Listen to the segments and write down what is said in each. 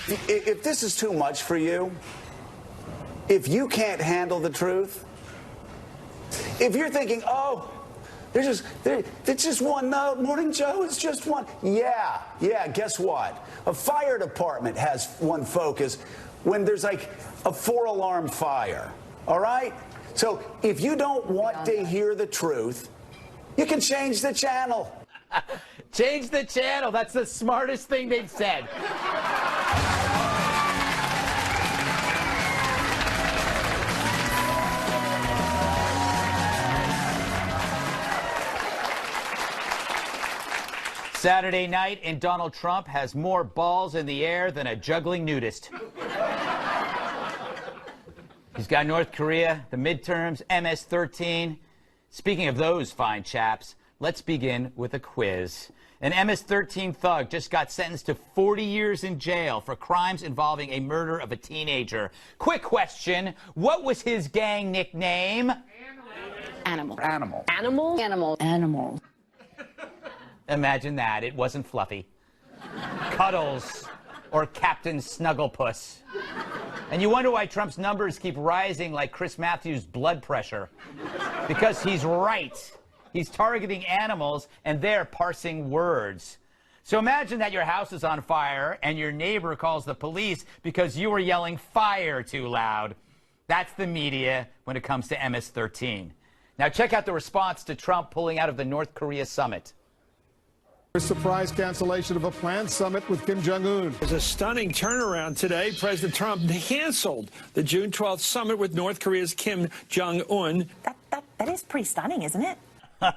If this is too much for you, if you can't handle the truth, if you're thinking, oh, it's just one note, Morning Joe, it's just one. Yeah, guess what? A fire department has one focus when there's like a 4-alarm fire, all right? So if you don't want to hear the truth, you can change the channel. Change the channel. That's the smartest thing they've said. Saturday night, and Donald Trump has more balls in the air than a juggling nudist. He's got North Korea, the midterms, MS-13. Speaking of those fine chaps, let's begin with a quiz. An MS-13 thug just got sentenced to 40 years in jail for crimes involving a murder of a teenager. Quick question, what was his gang nickname? Animal. Animal. Animal? Animal. Animal. Imagine that. It wasn't Fluffy. Cuddles or Captain Snugglepuss. And you wonder why Trump's numbers keep rising like Chris Matthews' blood pressure. Because he's right. He's targeting animals, and they're parsing words. So imagine that your house is on fire, and your neighbor calls the police because you were yelling fire too loud. That's the media when it comes to MS-13. Now check out the response to Trump pulling out of the North Korea summit. A surprise cancellation of a planned summit with Kim Jong-un. There's a stunning turnaround today. President Trump canceled the June 12th summit with North Korea's Kim Jong-un. That is pretty stunning, isn't it?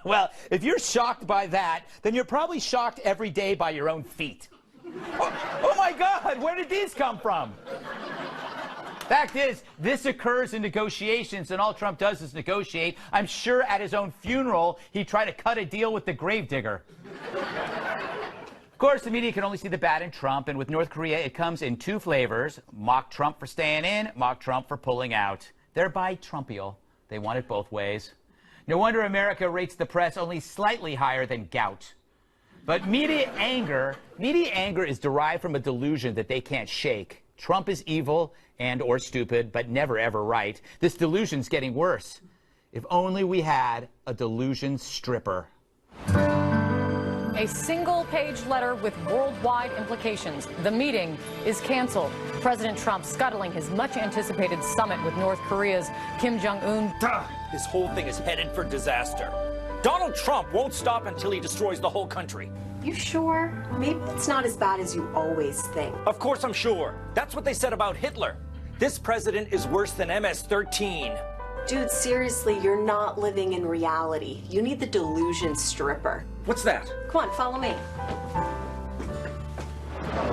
Well, if you're shocked by that, then you're probably shocked every day by your own feet. Oh my God, where did these come from? Fact is, this occurs in negotiations, and all Trump does is negotiate. I'm sure at his own funeral, he tried to cut a deal with the gravedigger. Of course, the media can only see the bad in Trump, and with North Korea, it comes in two flavors: mock Trump for staying in, mock Trump for pulling out. They're bi-Trumpial. They want it both ways. No wonder America rates the press only slightly higher than gout. But media anger is derived from a delusion that they can't shake. Trump is evil and or stupid, but never ever right. This delusion's getting worse. If only we had a delusion stripper. A single-page letter with worldwide implications. The meeting is canceled. President Trump scuttling his much-anticipated summit with North Korea's Kim Jong-un. This whole thing is headed for disaster. Donald Trump won't stop until he destroys the whole country. You sure? Maybe it's not as bad as you always think. Of course I'm sure. That's what they said about Hitler. This president is worse than MS-13. Dude, seriously, you're not living in reality. You need the delusion stripper. What's that? Come on, follow me.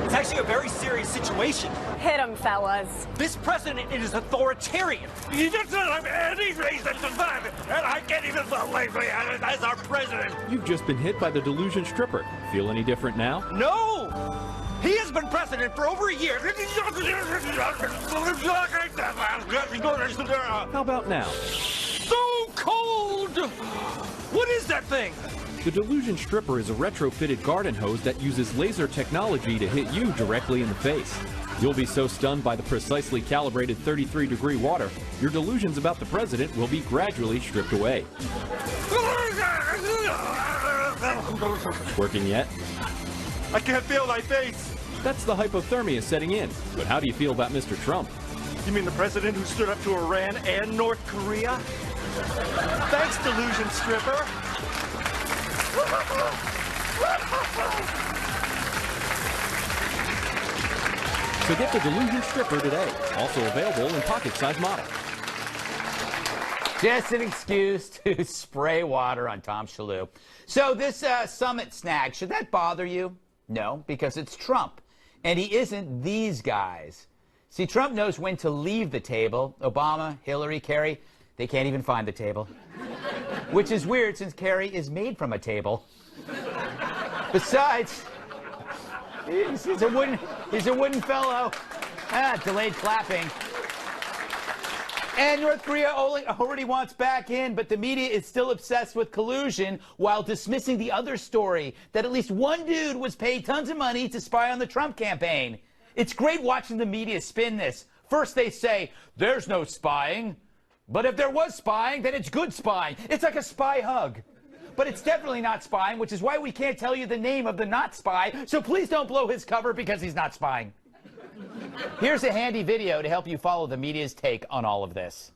It's actually a very serious situation. Hit him, fellas. This president is authoritarian. He doesn't have any reason to fight, and I can't even believe me as our president. You've just been hit by the delusion stripper. Feel any different now? No! He has been president for over a year. How about now? So cold! What is that thing? The delusion stripper is a retrofitted garden hose that uses laser technology to hit you directly in the face. You'll be so stunned by the precisely calibrated 33-degree water, your delusions about the president will be gradually stripped away. Working yet? I can't feel my face. That's the hypothermia setting in. But how do you feel about Mr. Trump? You mean the president who stood up to Iran and North Korea? Thanks, delusion stripper. So get the delusion stripper today. Also available in pocket-sized model. Just an excuse to spray water on Tom Shalhoub. So this summit snag, should that bother you? No, because it's Trump. And he isn't these guys. See, Trump knows when to leave the table. Obama, Hillary, Kerry, they can't even find the table. Which is weird, since Kerry is made from a table. Besides, he's a wooden fellow. Delayed clapping. And North Korea already wants back in, but the media is still obsessed with collusion while dismissing the other story that at least one dude was paid tons of money to spy on the Trump campaign. It's great watching the media spin this. First they say, there's no spying. But if there was spying, then it's good spying. It's like a spy hug. But it's definitely not spying, which is why we can't tell you the name of the not spy. So please don't blow his cover because he's not spying. Here's a handy video to help you follow the media's take on all of this.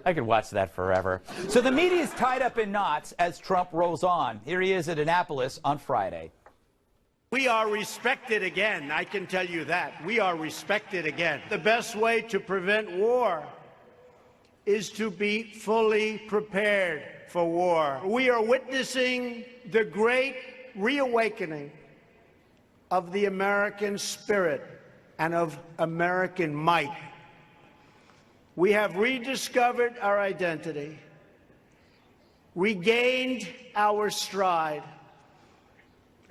I could watch that forever. So the media is tied up in knots as Trump rolls on. Here he is at Annapolis on Friday. We are respected again, I can tell you that. We are respected again. The best way to prevent war is to be fully prepared for war. We are witnessing the great reawakening of the American spirit and of American might. We have rediscovered our identity, regained our stride,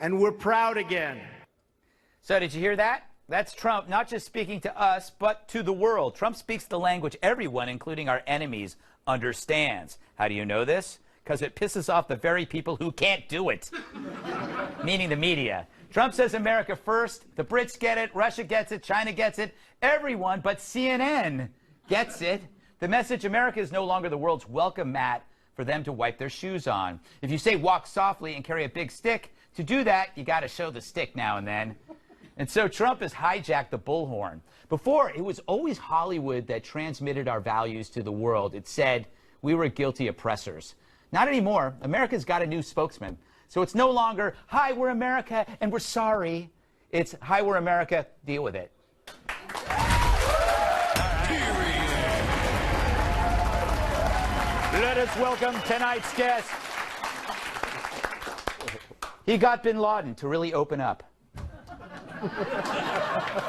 and we're proud again. So did you hear that? That's Trump not just speaking to us, but to the world. Trump speaks the language everyone, including our enemies, understands. How do you know this? Because it pisses off the very people who can't do it, meaning the media. Trump says America first. The Brits get it. Russia gets it. China gets it. Everyone but CNN gets it. The message, America is no longer the world's welcome mat for them to wipe their shoes on. If you say walk softly and carry a big stick, to do that, you got to show the stick now and then. And so Trump has hijacked the bullhorn. Before, it was always Hollywood that transmitted our values to the world. It said we were guilty oppressors. Not anymore. America's got a new spokesman. So it's no longer, hi, we're America, and we're sorry. It's, hi, we're America, deal with it. Let us welcome tonight's guest. He got bin Laden to really open up.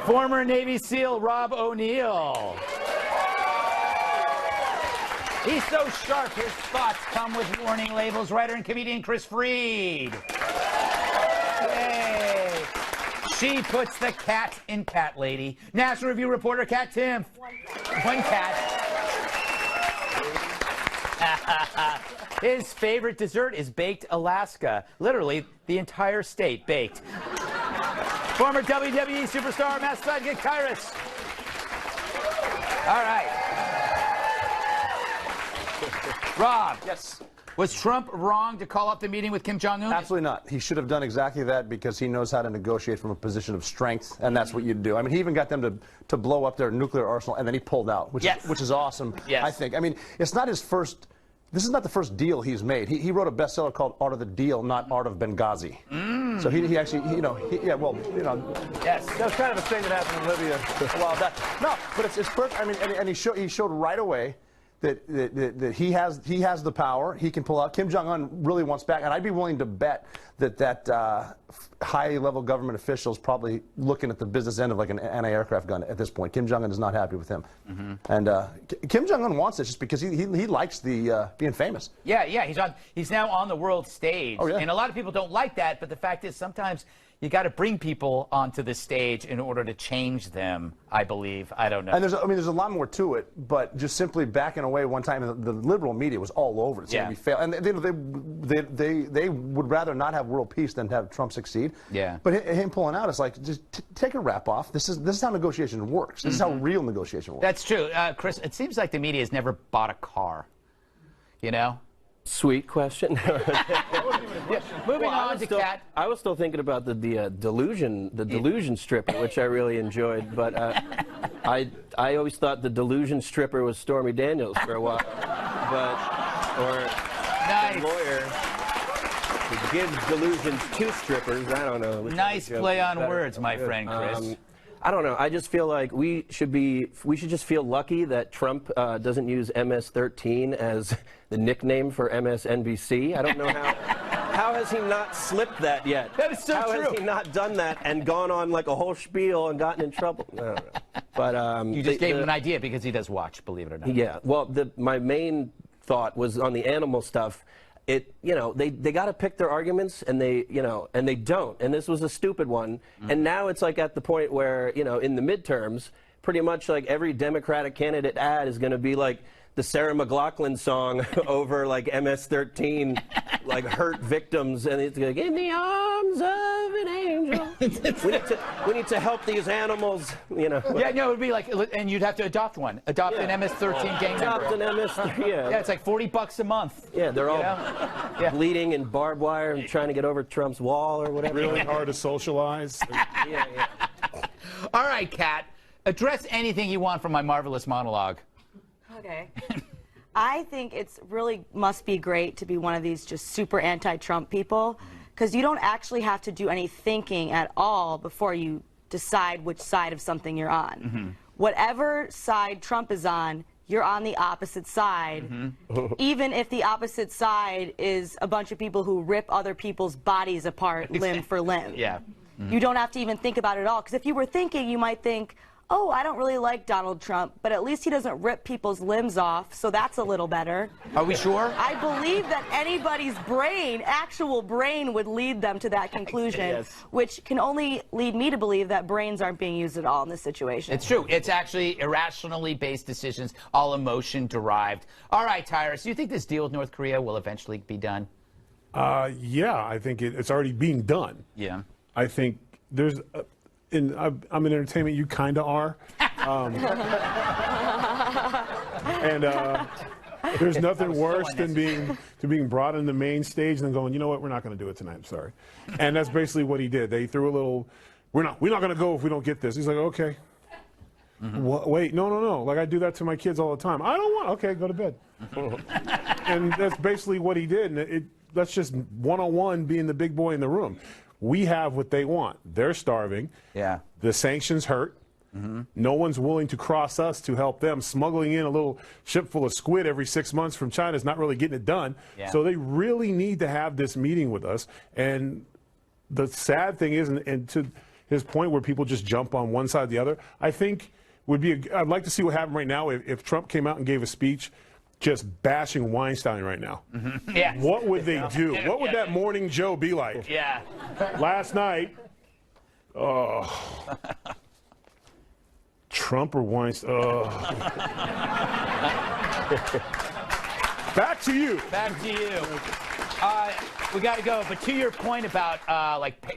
Former Navy SEAL Rob O'Neill. He's so sharp, his thoughts come with warning labels. Writer and comedian Kris Freed. Yay. She puts the cat in Cat Lady. National Review reporter Katherine Timpf. One cat. His favorite dessert is baked Alaska. Literally, the entire state baked. Former WWE superstar, mass sidekick Tyrus. All right. Rob. Yes. Was Trump wrong to call up the meeting with Kim Jong-un? Absolutely not. He should have done exactly that because he knows how to negotiate from a position of strength, and that's what you do. I mean, he even got them to blow up their nuclear arsenal, and then he pulled out, which is awesome, I think. I mean, it's not his first... This is not the first deal he's made. He wrote a bestseller called Art of the Deal, not Art of Benghazi. So he actually, you know, Yes. That was kind of a thing that happened in Libya a while back. No, but it's perfect. I mean, and he showed right away that he has the power. He can pull out. Kim Jong-un really wants back, and I'd be willing to bet that high-level government officials probably looking at the business end of like an anti-aircraft gun at this point. Kim Jong-un is not happy with him, and Kim Jong-un wants it just because he likes the being famous. Yeah. He's now on the world stage, and a lot of people don't like that. But the fact is, sometimes you got to bring people onto the stage in order to change them, I believe. I don't know. And there's a lot more to it, but just simply backing away one time, the liberal media was all over it. It's going to be fail. And they would rather not have world peace than have Trump succeed. Yeah. But him pulling out, it's like, just take a wrap off. This is how negotiation works. This is how real negotiation works. That's true. Kris, it seems like the media has never bought a car, you know? Sweet question. Moving on to Kat. I was still thinking about the delusion stripper, which I really enjoyed, but I always thought the delusion stripper was Stormy Daniels for a while, or nice. the lawyer who gives delusions to strippers. I don't know. Nice play on words, my friend Kris. I don't know. I just feel like we should just feel lucky that Trump doesn't use MS-13 as the nickname for MSNBC. I don't know how has he not slipped that yet? That is so how true. How has he not done that and gone on like a whole spiel and gotten in trouble? I don't know. But you just gave him an idea because he does watch, believe it or not. Yeah. Well, my main thought was on the animal stuff. They got to pick their arguments, and they don't. And this was a stupid one. And now it's like at the point where, in the midterms, pretty much like every Democratic candidate ad is going to be like the Sarah McLachlan song over like MS-13, like hurt victims, and it's like, in the arms of an angel. we need to help these animals, Yeah, no, it would be like, and you'd have to adopt one. Adopt an MS-13 gang member. Adopt an MS-13, yeah. Yeah, it's like $40 a month. Yeah, they're all bleeding and barbed wire and trying to get over Trump's wall or whatever. Really hard to socialize. Yeah. All right, Kat, address anything you want from my marvelous monologue. Okay. I think it's really must be great to be one of these just super anti-Trump people, because you don't actually have to do any thinking at all before you decide which side of something you're on. Whatever side Trump is on, you're on the opposite side, even if the opposite side is a bunch of people who rip other people's bodies apart limb for limb. Yeah. You don't have to even think about it at all, because if you were thinking, you might think, oh, I don't really like Donald Trump, but at least he doesn't rip people's limbs off, so that's a little better. Are we sure? I believe that anybody's brain, actual brain, would lead them to that conclusion, which can only lead me to believe that brains aren't being used at all in this situation. It's true. It's actually irrationally based decisions, all emotion derived. All right, Tyrus, do you think this deal with North Korea will eventually be done? Yeah, I think it's already being done. Yeah. I think there's... I'm in entertainment, you kind of are. There's nothing worse than being brought in the main stage and then going, you know what, we're not going to do it tonight, I'm sorry. And that's basically what he did. They threw a little, we're not going to go if we don't get this. He's like, okay. Wait, no. Like, I do that to my kids all the time. I don't want, okay, go to bed. And that's basically what he did. And that's just one-on-one being the big boy in the room. We have what they want. They're starving. Yeah. The sanctions hurt. No one's willing to cross us to help them. Smuggling in a little ship full of squid every 6 months from China is not really getting it done. Yeah. So they really need to have this meeting with us. And the sad thing is, and to his point where people just jump on one side or the other, I think I'd like to see what happened right now if Trump came out and gave a speech just bashing Weinstein right now. Yeah. What would they do? What would that morning Joe be like? Yeah. Last night, Trump or Weinstein? Back to you. Back to you. We got to go, but to your point about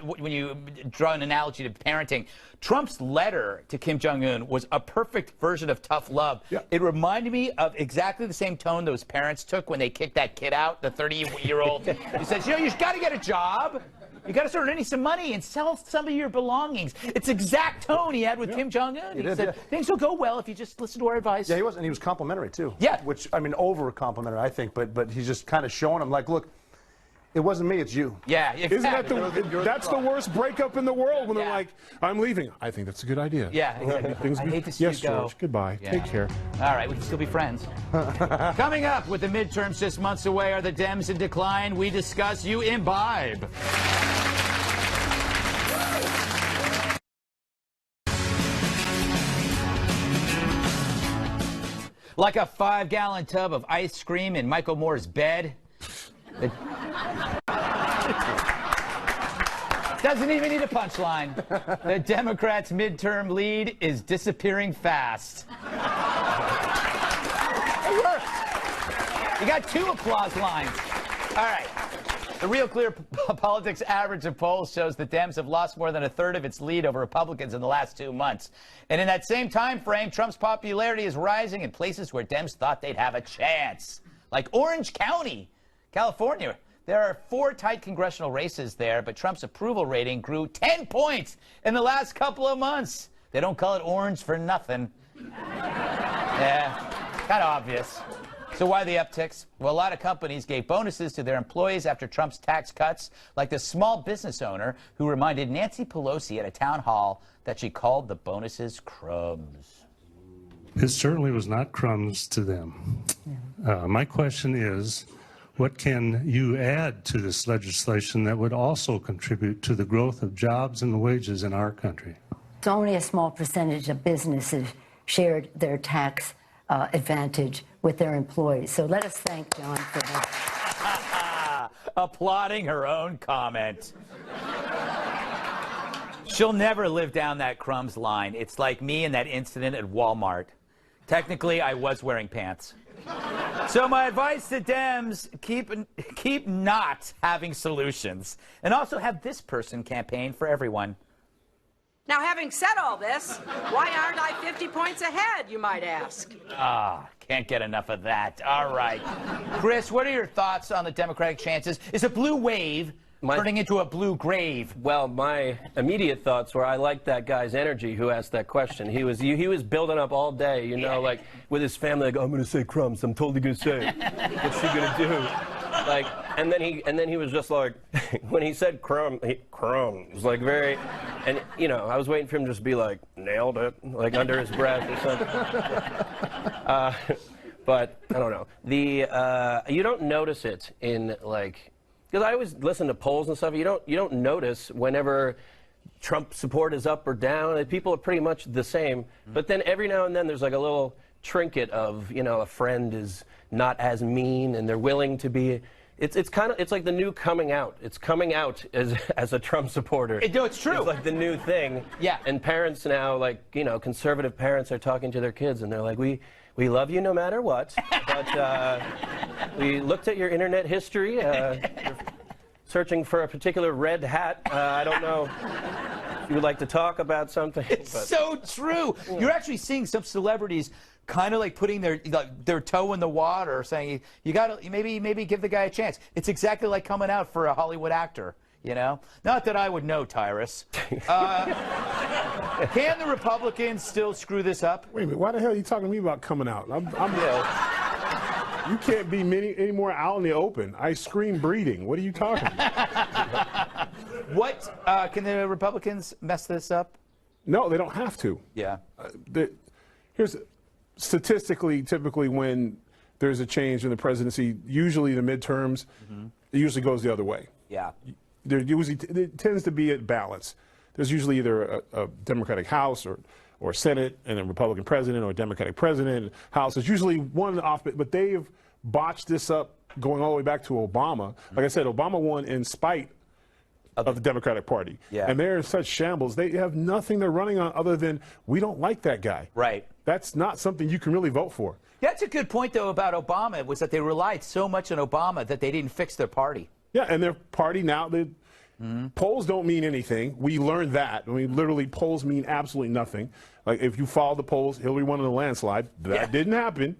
when you draw an analogy to parenting, Trump's letter to Kim Jong-un was a perfect version of tough love. Yeah. It reminded me of exactly the same tone those parents took when they kicked that kid out, the 30-year-old. He says, you got to get a job. You got to start earning some money and sell some of your belongings. It's exact tone he had with Kim Jong-un. He said, things will go well if you just listen to our advice. Yeah, he was, and he was complimentary too. Yeah. Which, I mean, over complimentary, I think, but he's just kind of showing him, like, look, it wasn't me, it's you. Yeah, exactly. Isn't that that's the worst breakup in the world when they're like, I'm leaving. I think that's a good idea. Yeah, exactly. I hate to see you go. George, goodbye. Yeah. Take care. All right, we can still be friends. Coming up, with the midterms just months away, are the Dems in decline? We discuss, you imbibe. Like a 5-gallon tub of ice cream in Michael Moore's bed. It doesn't even need a punchline. The Democrats' midterm lead is disappearing fast. It works. You got 2 applause lines. All right. The Real Clear Politics average of polls shows that Dems have lost more than a third of its lead over Republicans in the last 2 months. And in that same time frame, Trump's popularity is rising in places where Dems thought they'd have a chance, like Orange County, California. There are 4 tight congressional races there, but Trump's approval rating grew 10 points in the last couple of months. They don't call it orange for nothing. Yeah, kind of obvious. So why the upticks? Well, a lot of companies gave bonuses to their employees after Trump's tax cuts, like the small business owner who reminded Nancy Pelosi at a town hall that she called the bonuses crumbs. It certainly was not crumbs to them. My question is, what can you add to this legislation that would also contribute to the growth of jobs and wages in our country? It's only a small percentage of businesses shared their tax advantage with their employees. So let us thank John for that. Applauding her own comment. She'll never live down that crumbs line. It's like me and that incident at Walmart. Technically, I was wearing pants. So my advice to Dems, keep not having solutions. And also have this person campaign for everyone. Now, having said all this, why aren't I 50 points ahead, you might ask? Can't get enough of that. All right. Kris, what are your thoughts on the Democratic chances? Is a blue wave turning into a blue grave? Well, my immediate thoughts were I liked that guy's energy who asked that question. He was building up all day, you know, like with his family, like, I'm going to say crumbs. I'm totally going to say it. What's she going to do? Like, and then he was just like, when he said crumbs, like very, and you know, I was waiting for him to just be like, nailed it, like under his breath or something. But I don't know. You don't notice it in like, because I always listen to polls and stuff. You don't notice whenever Trump support is up or down. People are pretty much the same. But then every now and then there's like a little trinket of, you know, a friend is not as mean and they're willing to be. It's like the new coming out. It's coming out as a Trump supporter. No, it's true. It's like the new thing. Yeah. And parents now, like, you know, conservative parents are talking to their kids and they're like, we love you no matter what, but we looked at your internet history, you're searching for a particular red hat. I don't know if you would like to talk about something. It's so true. You're actually seeing some celebrities kind of like putting their toe in the water, saying you got to maybe give the guy a chance. It's exactly like coming out for a Hollywood actor. You know, not that I would know, Tyrus. Can the Republicans still screw this up? Wait a minute, why the hell are you talking to me about coming out? You can't be any more out in the open. I scream breeding. What are you talking about? What, can the Republicans mess this up? No, they don't have to. Yeah. Here's statistically, typically when there's a change in the presidency, usually the midterms, it usually goes the other way. Yeah. It tends to be a balance. There's usually either a Democratic House or Senate and a Republican president or a Democratic president. House is usually one off, but they've botched this up going all the way back to Obama. Like I said, Obama won in spite of the Democratic Party. Yeah. And they're in such shambles. They have nothing they're running on other than we don't like that guy. Right. That's not something you can really vote for. That's a good point, though, about Obama, was that they relied so much on Obama that they didn't fix their party. Yeah, and their party now, polls don't mean anything. We learned that. I mean, literally, polls mean absolutely nothing. Like, if you follow the polls, Hillary won in a landslide. That didn't happen.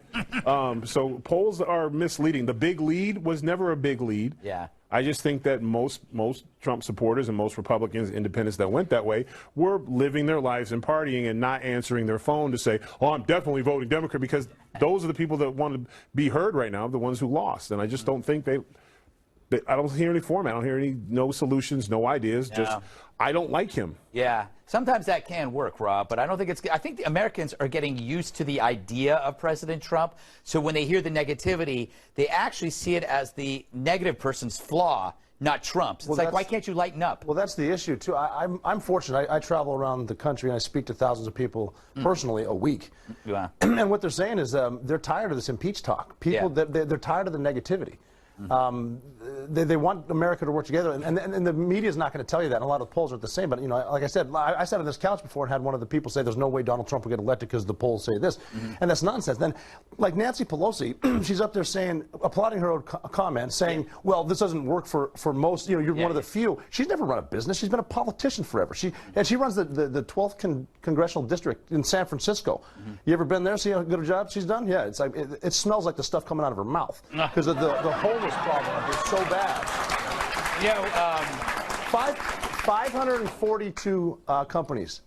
So polls are misleading. The big lead was never a big lead. Yeah. I just think that most Trump supporters and most Republicans, independents that went that way, were living their lives and partying and not answering their phone to say, oh, I'm definitely voting Democrat, because those are the people that want to be heard right now, the ones who lost. And I just don't think I don't hear any format. I don't hear no solutions, no ideas. Just, I don't like him. Yeah. Sometimes that can work, Rob, but I don't think I think the Americans are getting used to the idea of President Trump. So when they hear the negativity, they actually see it as the negative person's flaw, not Trump's. It's like, why can't you lighten up? Well, that's the issue, too. I'm fortunate. I travel around the country and I speak to thousands of people personally a week. Yeah. And what they're saying is they're tired of this impeach talk. People, they're tired of the negativity. They want America to work together, and the media is not going to tell you that. And a lot of the polls are the same. But, you know, like I said, I sat on this couch before and had one of the people say there's no way Donald Trump will get elected because the polls say this. And that's nonsense. Then, like Nancy Pelosi, she's up there saying, applauding her own comment, saying, well, this doesn't work for most, you know, you're one of the few. She's never run a business. She's been a politician forever. She runs the 12th congressional district in San Francisco. You ever been there, see how good a job she's done? Yeah, it's like, it smells like the stuff coming out of her mouth. Because of the homeless problem is so bad. You know, 542 companies,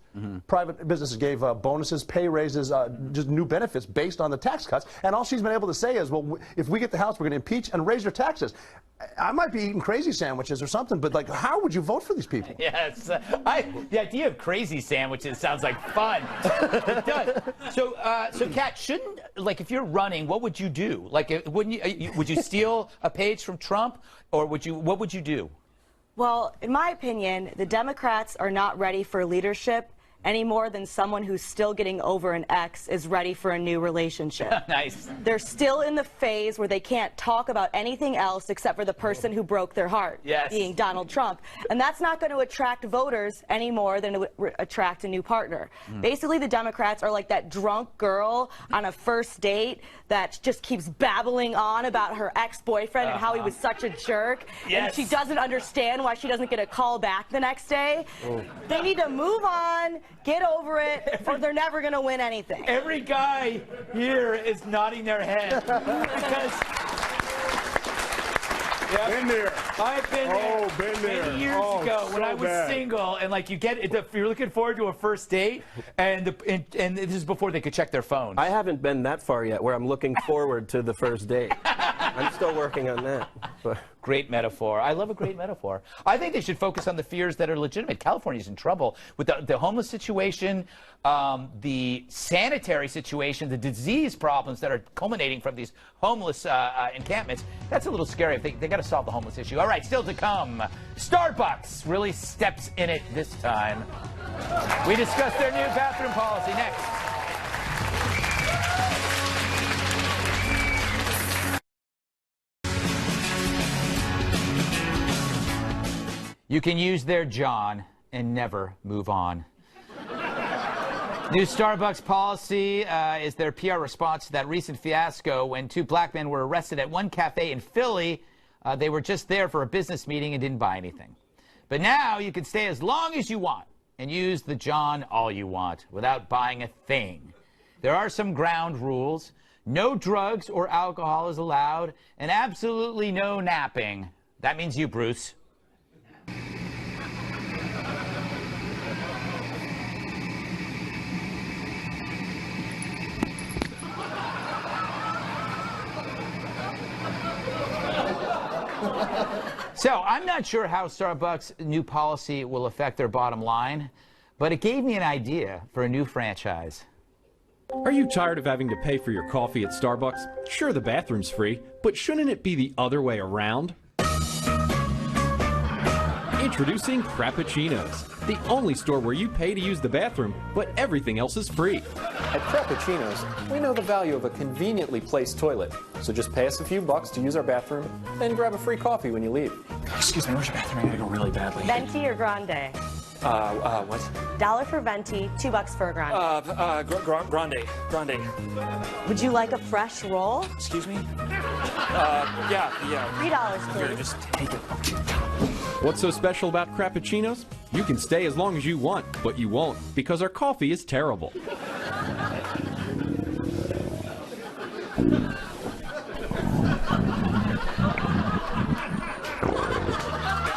private businesses gave bonuses, pay raises, just new benefits based on the tax cuts. And all she's been able to say is, well, if we get the House, we're going to impeach and raise your taxes. I might be eating crazy sandwiches or something, but like, how would you vote for these people? Yes, the idea of crazy sandwiches sounds like fun. It does. So, Kat, shouldn't, like, if you're running, what would you do? Like, wouldn't you, would you steal a page from Trump, or would you? What would you do? Well, in my opinion, the Democrats are not ready for leadership any more than someone who's still getting over an ex is ready for a new relationship. Nice. They're still in the phase where they can't talk about anything else except for the person who broke their heart, being Donald Trump. And that's not going to attract voters any more than it would attract a new partner. Basically, the Democrats are like that drunk girl on a first date that just keeps babbling on about her ex-boyfriend and how he was such a jerk. And she doesn't understand why she doesn't get a call back the next day. They need to move on, get over it, or they're never going to win anything. Every guy here is nodding their head because been there. I've been there. Oh, been there. Many years ago when I was single, and like you're looking forward to a first date, and this is before they could check their phone. I haven't been that far yet where I'm looking forward to the first date. I'm still working on that. But. Great metaphor. I love a great metaphor. I think they should focus on the fears that are legitimate. California's in trouble with the homeless situation, the sanitary situation, the disease problems that are culminating from these homeless encampments. That's a little scary. They got to solve the homeless issue. All right, still to come. Starbucks really steps in it this time. We discuss their new bathroom policy next. You can use their John and never move on. New Starbucks policy is their PR response to that recent fiasco when two black men were arrested at one cafe in Philly. They were just there for a business meeting and didn't buy anything. But now you can stay as long as you want and use the John all you want without buying a thing. There are some ground rules. No drugs or alcohol is allowed, and absolutely no napping. That means you, Bruce. So I'm not sure how Starbucks' new policy will affect their bottom line, but it gave me an idea for a new franchise. Are you tired of having to pay for your coffee at Starbucks? Sure, the bathroom's free, but shouldn't it be the other way around? Introducing Crappuccinos, the only store where you pay to use the bathroom, but everything else is free. At Crappuccino's, we know the value of a conveniently placed toilet. So just pay us a few bucks to use our bathroom, and grab a free coffee when you leave. Excuse me, where's your bathroom? I gotta go really badly. Venti or grande? What? $1 for venti, $2 for a grande. Grande. Would you like a fresh roll? Excuse me? Yeah. $3, please. Here, just take it. What's so special about Crappuccinos? You can stay as long as you want, but you won't, because our coffee is terrible.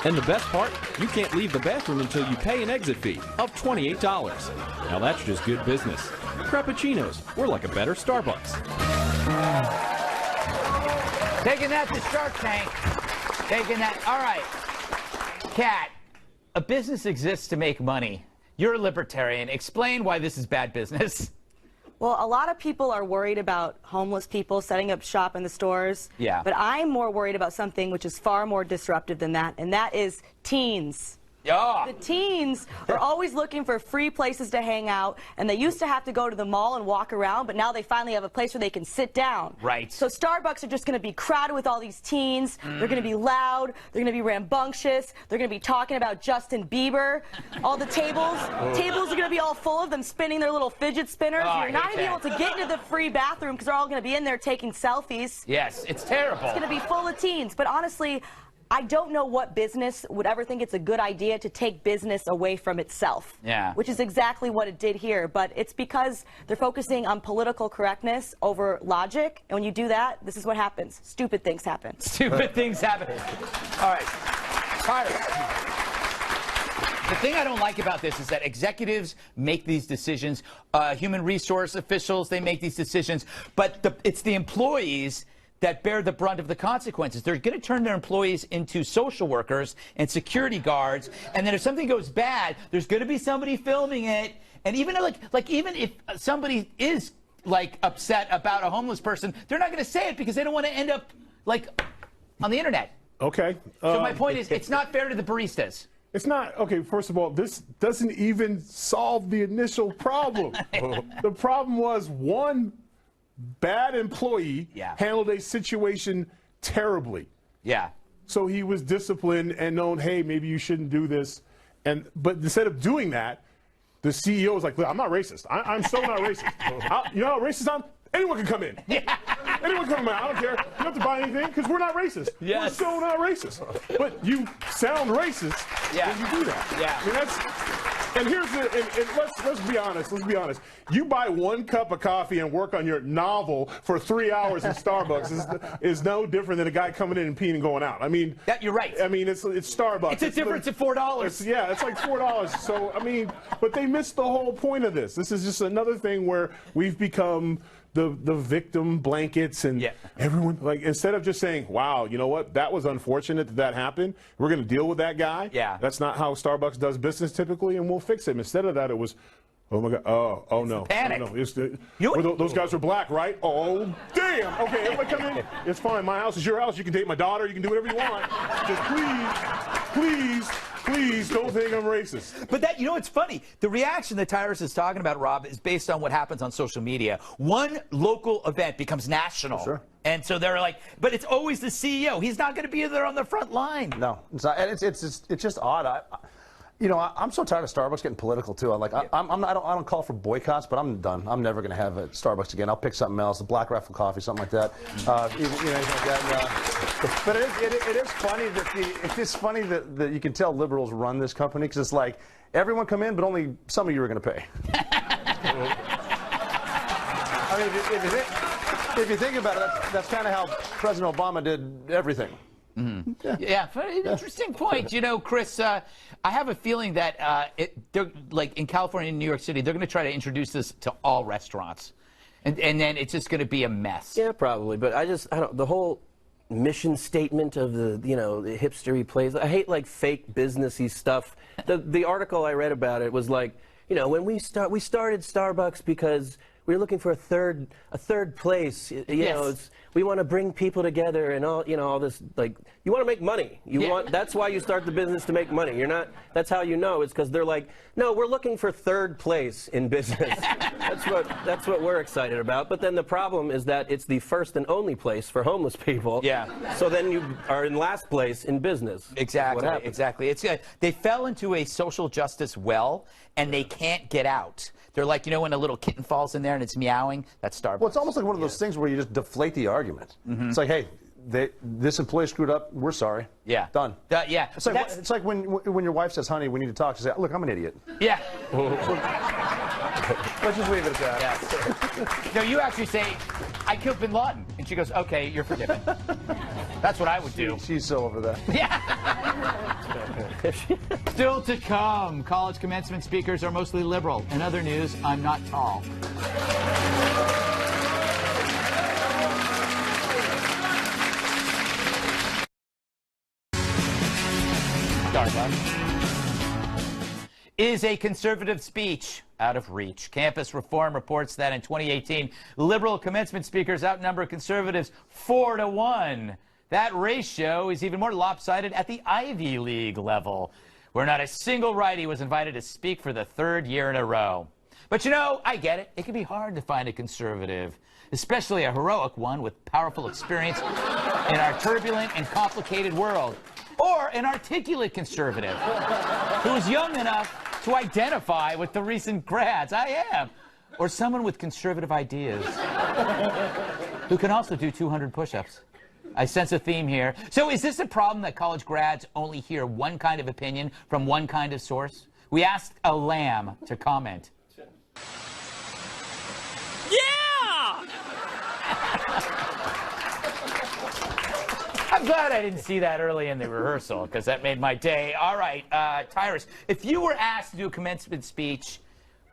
And the best part, you can't leave the bathroom until you pay an exit fee of $28. Now that's just good business. Crappuccinos, we're like a better Starbucks. Taking that to Shark Tank. Taking that. All right. Kat, a business exists to make money. You're a libertarian. Explain why this is bad business. Well, a lot of people are worried about homeless people setting up shop in the stores. Yeah. But I'm more worried about something which is far more disruptive than that, and that is teens. Yeah. The teens are always looking for free places to hang out, and they used to have to go to the mall and walk around, but now they finally have a place where they can sit down. Right. So Starbucks are just going to be crowded with all these teens. They're going to be loud. They're going to be rambunctious. They're going to be talking about Justin Bieber. All the tables are going to be all full of them spinning their little fidget spinners. Oh, You're not going to be able to get into the free bathroom because they're all going to be in there taking selfies. Yes, it's terrible. It's going to be full of teens. But honestly, I don't know what business would ever think it's a good idea to take business away from itself. Yeah. Which is exactly what it did here. But it's because they're focusing on political correctness over logic. And when you do that, this is what happens. Stupid things happen. Stupid things happen. All right. Tyrus. The thing I don't like about this is that executives make these decisions, human resource officials, they make these decisions, but it's the employees that bear the brunt of the consequences. They're going to turn their employees into social workers and security guards, and then if something goes bad, there's going to be somebody filming it, and even even if somebody is upset about a homeless person, they're not going to say it because they don't want to end up on the internet. Okay. So my point is, it's not fair to the baristas. It's not. Okay, first of all, this doesn't even solve the initial problem. The problem was one bad employee handled a situation terribly. Yeah. So he was disciplined and known, hey, maybe you shouldn't do this. But instead of doing that, the CEO was like, look, I'm not racist. I'm so not racist. You know how racist I'm? Anyone can come in. Anyone can come in. I don't care. You don't have to buy anything because we're not racist. We're so not racist. But you sound racist when you do that. Yeah. I mean, and here's let's be honest. Let's be honest. You buy one cup of coffee and work on your novel for 3 hours in Starbucks is no different than a guy coming in and peeing and going out. I mean, you're right. I mean, it's Starbucks. It's a difference of $4. Yeah, it's like $4. So I mean, but they missed the whole point of this. This is just another thing where we've become the victim blankets and everyone, instead of just saying, wow, you know what, that was unfortunate that happened, we're going to deal with that guy. Yeah. That's not how Starbucks does business typically, and we'll fix it. Instead of that, it was, oh my God, oh no. Panic. No, those guys are black, right? Oh, damn. Okay, everybody come in. It's fine. My house is your house. You can date my daughter. You can do whatever you want. Just please don't think I'm racist. But that, it's funny. The reaction that Tyrus is talking about, Rob, is based on what happens on social media. One local event becomes national. Sure. And so they're like, but it's always the CEO. He's not going to be there on the front line. No, it's not. And it's just odd. I'm so tired of Starbucks getting political too. I don't call for boycotts, but I'm done. I'm never going to have a Starbucks again. I'll pick something else, a Black Rifle coffee, something like that. But it is funny that you can tell liberals run this company because it's like everyone come in, but only some of you are going to pay. I mean, if you think about it, that's kind of how President Obama did everything. Mm-hmm. Yeah, interesting point. Kris, I have a feeling that they're in California and New York City, they're going to try to introduce this to all restaurants, and then it's just going to be a mess. Yeah, probably. But I don't. The whole mission statement of the the hipstery plays. I hate fake businessy stuff. The article I read about it was when we started Starbucks because we were looking for a third place. We want to bring people together and all this you want to make money. That's why you start the business, to make money. That's how it's because they're no, we're looking for third place in business. That's what we're excited about. But then the problem is that it's the first and only place for homeless people. Yeah. So then you are in last place in business. Exactly. Exactly. They fell into a social justice well and they can't get out. They're when a little kitten falls in there and it's meowing, that's Starbucks. Well, it's almost like one of those things where you just deflate the argument. Mm-hmm. It's like, hey, this employee screwed up, we're sorry. Yeah. Done. Yeah. It's like when your wife says, honey, we need to talk. She says, look, I'm an idiot. Yeah. Let's just leave it at that. Yeah. No, you actually say, I killed Bin Laden. And she goes, okay, you're forgiven. That's what I would do. She's so over that. Yeah. Still to come, college commencement speakers are mostly liberal. In other news, I'm not tall. Is a conservative speech out of reach? Campus Reform reports that in 2018, liberal commencement speakers outnumber conservatives 4-1. That ratio is even more lopsided at the Ivy League level, where not a single righty was invited to speak for the third year in a row. But I get it. It can be hard to find a conservative, especially a heroic one with powerful experience in our turbulent and complicated world. Or an articulate conservative who's young enough to identify with the recent grads. I am. Or someone with conservative ideas who can also do 200 push-ups. I sense a theme here. So is this a problem that college grads only hear one kind of opinion from one kind of source? We asked a lamb to comment. Yeah! I'm glad I didn't see that early in the rehearsal, because that made my day. All right, Tyrus, if you were asked to do a commencement speech,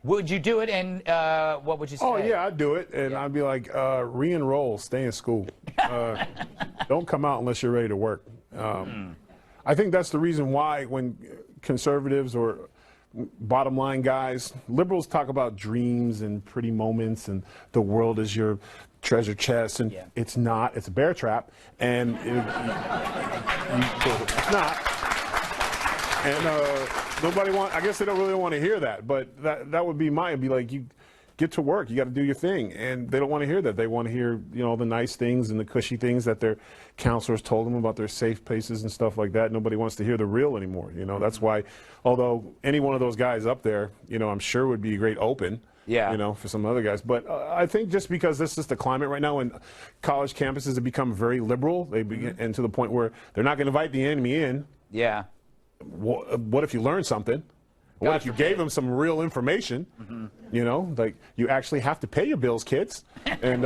would you do it, and what would you say? Oh, yeah, I'd do it, and I'd be like, re-enroll, stay in school. Don't come out unless you're ready to work. I think that's the reason why when conservatives or bottom line guys, liberals talk about dreams and pretty moments and the world is your treasure chest, and it's not. It's a bear trap, and it's not. And nobody I guess they don't really want to hear that, but that would be mine. It'd be like, you get to work, you got to do your thing, and they don't want to hear that. They want to hear, the nice things and the cushy things that their counselors told them about their safe places and stuff like that. Nobody wants to hear the real anymore. That's why, although any one of those guys up there, I'm sure would be a great open. For some other guys. But I think just because this is the climate right now, and college campuses have become very liberal, they begin, and to the point where they're not going to invite the enemy in. Yeah. What if you learned something? What if you gave them some real information? Like you actually have to pay your bills, kids, and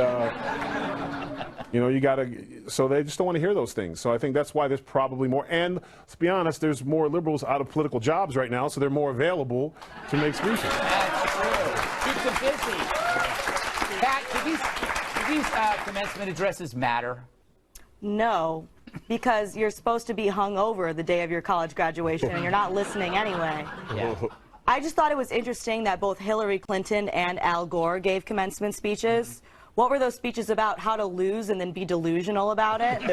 you gotta. So they just don't want to hear those things. So I think that's why there's probably more. And let's be honest, there's more liberals out of political jobs right now, so they're more available to make speeches. That's true. Keeps them busy. Pat, do these commencement addresses matter? No, because you're supposed to be hungover the day of your college graduation, and you're not listening anyway. Yeah. I just thought it was interesting that both Hillary Clinton and Al Gore gave commencement speeches. What were those speeches about? How to lose and then be delusional about it? I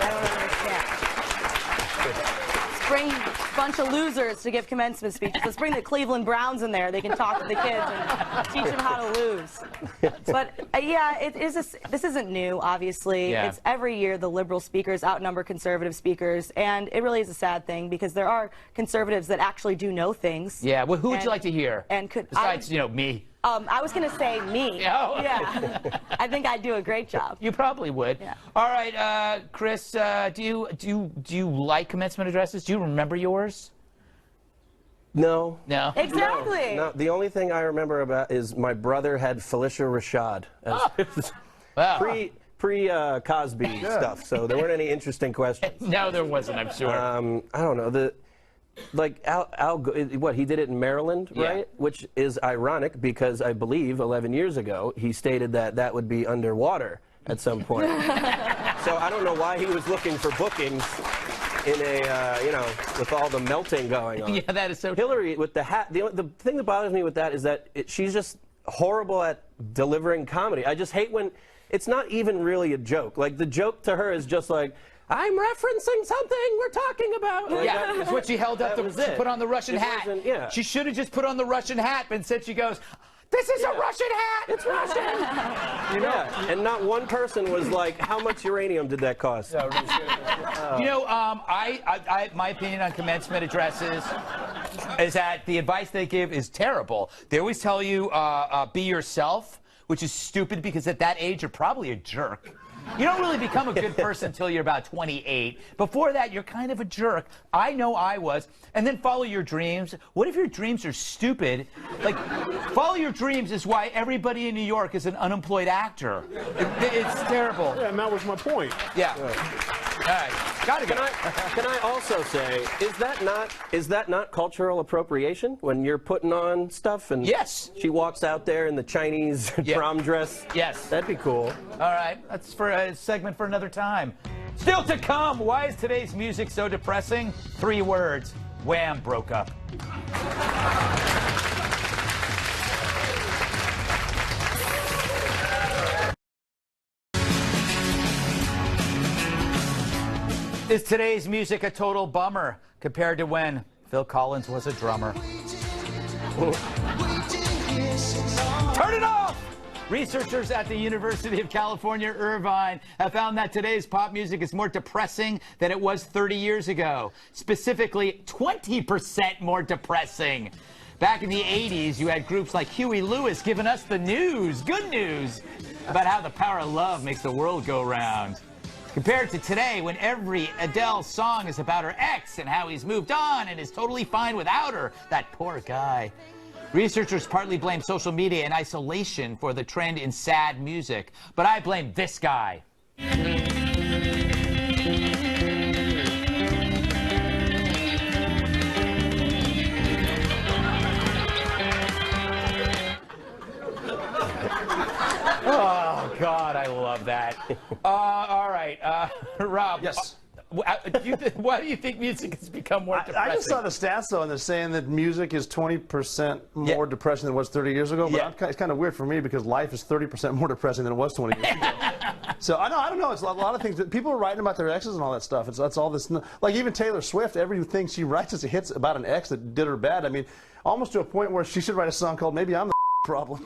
don't understand. Let's bring a bunch of losers to give commencement speeches. Let's bring the Cleveland Browns in there. They can talk to the kids and teach them how to lose. But yeah, this isn't new, obviously. Yeah. It's every year the liberal speakers outnumber conservative speakers, and it really is a sad thing because there are conservatives that actually do know things. Yeah, well, who would you like to hear? And besides, me. I was going to say me. Oh. Yeah. I think I'd do a great job. You probably would. Yeah. All right, Kris, do you like commencement addresses? Do you remember yours? No. No. Exactly. No, the only thing I remember about is my brother had Felicia Rashad as pre Cosby stuff, so there weren't any interesting questions. No, there wasn't, I'm sure. I don't know. What he did it in Maryland, right? Yeah. Which is ironic because I believe 11 years ago he stated that would be underwater at some point. So I don't know why he was looking for bookings in a with all the melting going on. Yeah, that is so. Hillary with the hat. The thing that bothers me with that is that she's just horrible at delivering comedy. I just hate when it's not even really a joke. Like the joke to her is just like, I'm referencing something we're talking about. Like Yeah, that's what she held up. She put on the Russian hat. Yeah. She should have just put on the Russian hat, but instead she goes, "This is a Russian hat. It's Russian." And not one person was like, "How much uranium did that cost?" My opinion on commencement addresses is that the advice they give is terrible. They always tell you, be yourself, which is stupid because at that age you're probably a jerk. You don't really become a good person until you're about 28. Before that, you're kind of a jerk. I know I was. And then follow your dreams. What if your dreams are stupid? Like, follow your dreams is why everybody in New York is an unemployed actor. It's terrible. Yeah, and that was my point. Yeah. All right. Gotta go. Can I also say, is that not cultural appropriation when you're putting on stuff and yes, she walks out there in the Chinese prom dress? Yes. That'd be cool. All right. That's for a segment for another time. Still to come, why is today's music so depressing? 3 words. Wham broke up. Is today's music a total bummer compared to when Phil Collins was a drummer? Turn it off! Researchers at the University of California, Irvine, have found that today's pop music is more depressing than it was 30 years ago. Specifically, 20% more depressing. Back in the 80s, you had groups like Huey Lewis giving us the news, good news, about how the power of love makes the world go round. Compared to today, when every Adele song is about her ex and how he's moved on and is totally fine without her. That poor guy. Researchers partly blame social media and isolation for the trend in sad music, but I blame this guy. Oh, God, I love that. All right, Rob. Yes. Why do you think music has become more depressing? I just saw the stats, though, and they're saying that music is 20% more depressing than it was 30 years ago. But it's kind of weird for me because life is 30% more depressing than it was 20 years ago. So I don't know. It's a lot of things. That people are writing about their exes and all that stuff. That's all this. Like even Taylor Swift, everything she writes is a hits about an ex that did her bad. I mean, almost to a point where she should write a song called "Maybe I'm the Problem."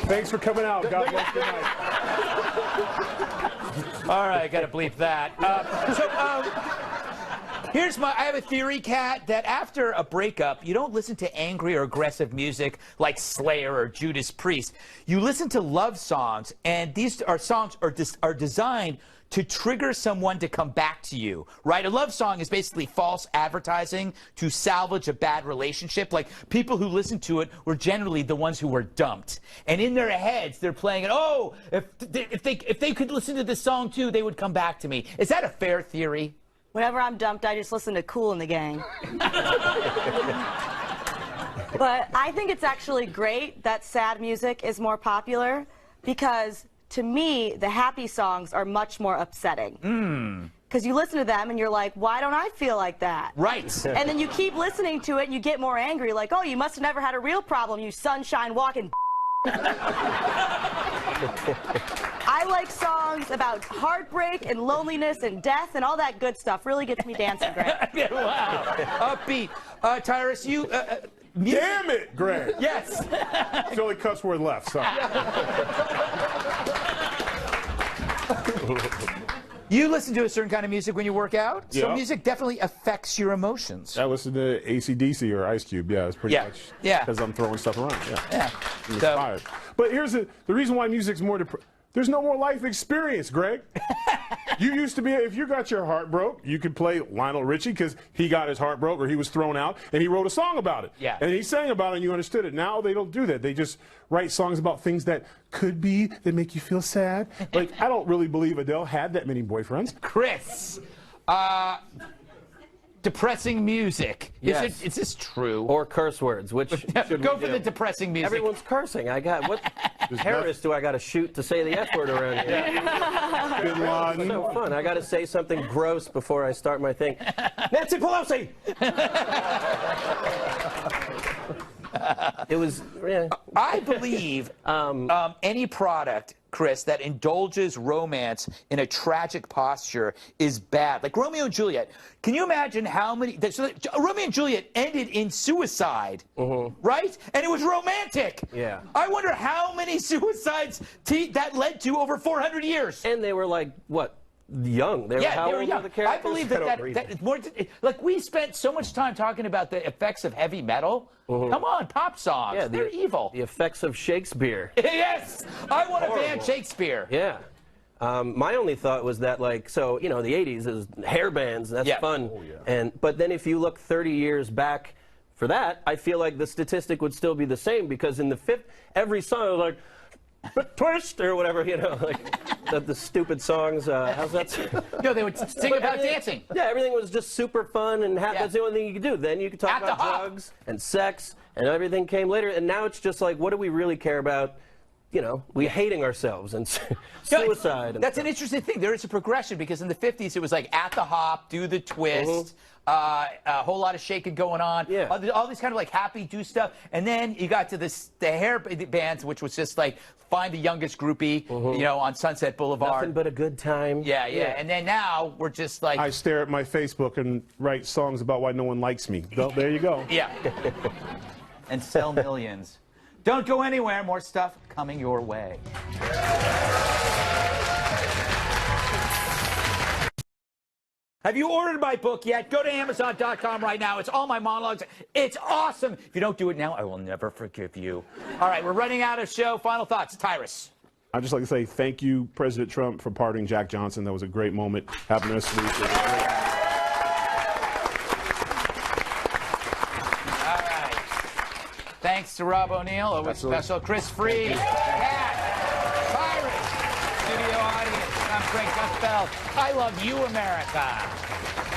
Thanks for coming out. God bless. Good night. All right, I got to bleep that. I have a theory, Kat, that after a breakup, you don't listen to angry or aggressive music like Slayer or Judas Priest. You listen to love songs, and these songs are designed to trigger someone to come back to you, right? A love song is basically false advertising to salvage a bad relationship. Like, people who listen to it were generally the ones who were dumped. And in their heads, they're playing it, oh, if they could listen to this song too, they would come back to me. Is that a fair theory? Whenever I'm dumped, I just listen to Kool and the Gang. But I think it's actually great that sad music is more popular because, to me, the happy songs are much more upsetting. Because you listen to them and you're like, why don't I feel like that? Right. And then you keep listening to it and you get more angry, like, oh, you must have never had a real problem, you sunshine walking. I like songs about heartbreak and loneliness and death and all that good stuff. Really gets me dancing, Greg. Wow. Upbeat. Tyrus, you... Damn it, Greg. Yes. It's the only cuss word left, so. You listen to a certain kind of music when you work out? So Yeah. music definitely affects your emotions. I listen to AC/DC or Ice Cube. Yeah, it's pretty much because I'm throwing stuff around. Yeah. I'm inspired. But here's the reason why music's more there's no more life experience, Greg. You used to be, if you got your heart broke, you could play Lionel Richie because he got his heart broke or he was thrown out and he wrote a song about it. Yeah. And he sang about it and you understood it. Now they don't do that. They just write songs about things that could be, that make you feel sad. Like, I don't really believe Adele had that many boyfriends. Kris, depressing music. Yes. Is this true? Or curse words, which should Go we for do? the depressing music. Everyone's cursing. I got what terrorist do I got to shoot to say the F word around here? Bin Laden. It's so fun. I got to say something gross before I start my thing. Nancy Pelosi. It was. Yeah. I believe any product, Kris, that indulges romance in a tragic posture is bad. Like Romeo and Juliet. Can you imagine how many... Romeo and Juliet ended in suicide, right? And it was romantic. Yeah. I wonder how many suicides that led to over 400 years. And they were like, what? Young. They were how they were old young. were the characters? I believe don't that read it's more... Like, we spent so much time talking about the effects of heavy metal. Come on, pop songs. Yeah, they're evil. The effects of Shakespeare. Yes! I want to ban Shakespeare. Yeah. My only thought was that, like, so, you know, the 80s is hair bands. That's fun. Oh, yeah. But then if you look 30 years back for that, I feel like the statistic would still be the same because in the every song was like, twist or whatever, you know, like the stupid songs. How's that? No, they would sing about dancing. Yeah, everything was just super fun and that's the only thing you could do. Then you could talk about drugs and sex and everything came later. And now it's just like, what do we really care about? You know, we hating ourselves and suicide. And that's an interesting thing. There is a progression because in the 50s it was like at the hop, do the twist, a whole lot of shaking going on, all these kind of like happy do stuff. And then you got to the hair bands, which was just like find the youngest groupie, you know, on Sunset Boulevard. Nothing but a good time. Yeah. And then now we're just like... I stare at my Facebook and write songs about why no one likes me. Well, there you go. Yeah. And sell millions. Don't go anywhere. More stuff coming your way. Have you ordered my book yet? Go to Amazon.com right now. It's all my monologues. It's awesome. If you don't do it now, I will never forgive you. All right, we're running out of show. Final thoughts. Tyrus. I'd just like to say thank you, President Trump, for pardoning Jack Johnson. That was a great moment happening this week. Thanks to Rob O'Neill. Always special. Kris Free. Kat. Tyrus. Studio audience. I'm Greg Gutfeld. I love you, America.